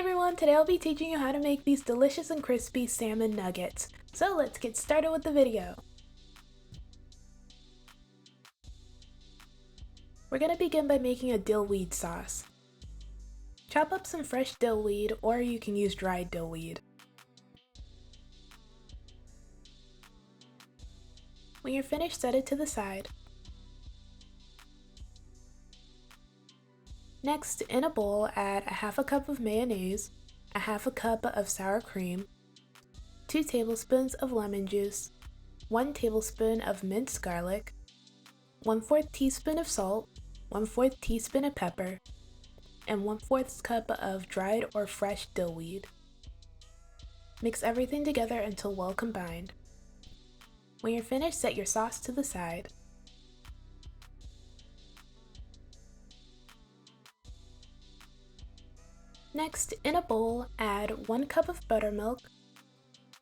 everyone, today I'll be teaching you how to make these delicious and crispy salmon nuggets. So let's get started with the video. We're going to begin by making a dill weed sauce. Chop up some fresh dill weed, or you can use dried dill weed. When you're finished, set it to the side. Next, in a bowl, add a half a cup of mayonnaise, a half a cup of sour cream, 2 tablespoons of lemon juice, 1 tablespoon of minced garlic, 1/4 teaspoon of salt, 1/4 teaspoon of pepper, and 1/4 cup of dried or fresh dill weed. Mix everything together until well combined. When you're finished, set your sauce to the side. Next, in a bowl, add 1 cup of buttermilk,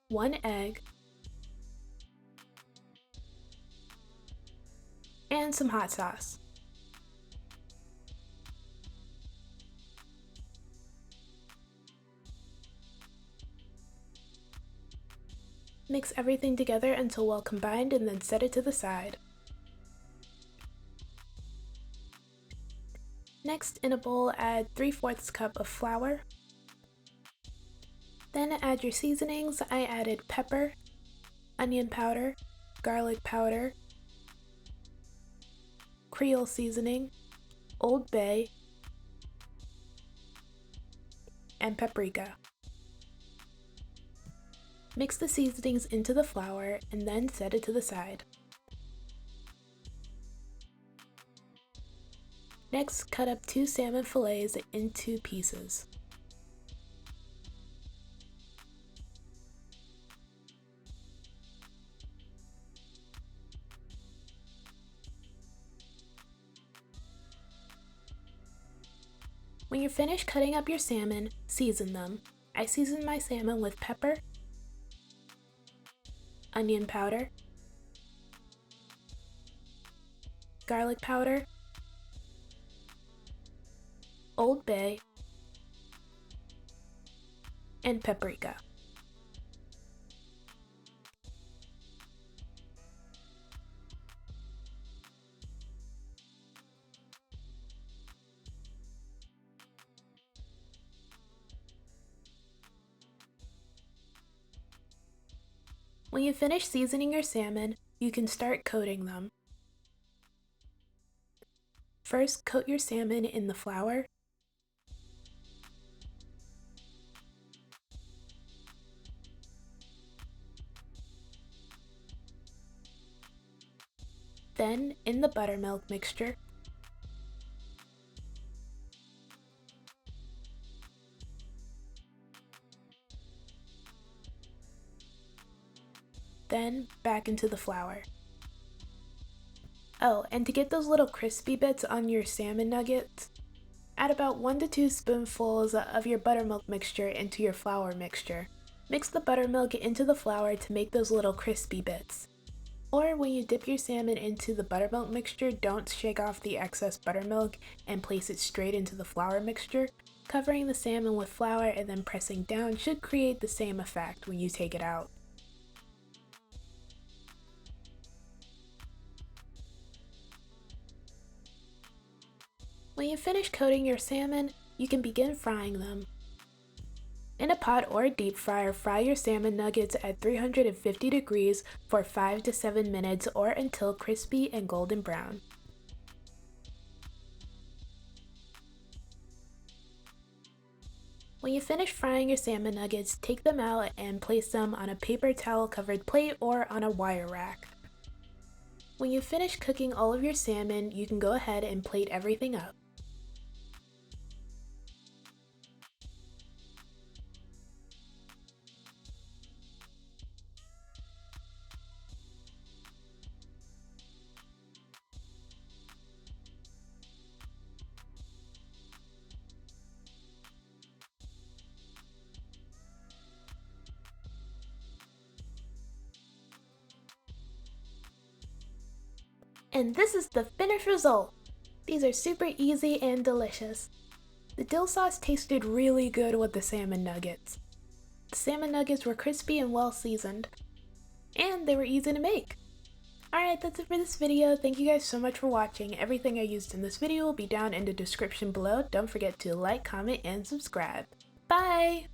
1 egg, and some hot sauce. Mix everything together until well combined and then set it to the side. Next, in a bowl, add 3/4 cup of flour. Then add your seasonings. I added pepper, onion powder, garlic powder, Creole seasoning, Old Bay, and paprika. Mix the seasonings into the flour and then set it to the side. Next, cut up 2 salmon fillets into pieces. When you're finished cutting up your salmon, season them. I seasoned my salmon with pepper, onion powder, garlic powder, Old Bay, and paprika. When you finish seasoning your salmon, you can start coating them. First, coat your salmon in the flour. Then, in the buttermilk mixture. Then, back into the flour. Oh, and to get those little crispy bits on your salmon nuggets, add about 1 to 2 spoonfuls of your buttermilk mixture into your flour mixture. Mix the buttermilk into the flour to make those little crispy bits. Or when you dip your salmon into the buttermilk mixture, don't shake off the excess buttermilk and place it straight into the flour mixture. Covering the salmon with flour and then pressing down should create the same effect when you take it out. When you finish coating your salmon, you can begin frying them. In a pot or a deep fryer, fry your salmon nuggets at 350 degrees for 5 to 7 minutes or until crispy and golden brown. When you finish frying your salmon nuggets, take them out and place them on a paper towel covered plate or on a wire rack. When you finish cooking all of your salmon, you can go ahead and plate everything up. And this is the finished result. These are super easy and delicious. The dill sauce tasted really good with the salmon nuggets. The salmon nuggets were crispy and well seasoned, and they were easy to make. Alright, that's it for this video. Thank you guys so much for watching. Everything I used in this video will be down in the description below. Don't forget to like, comment, and subscribe. Bye!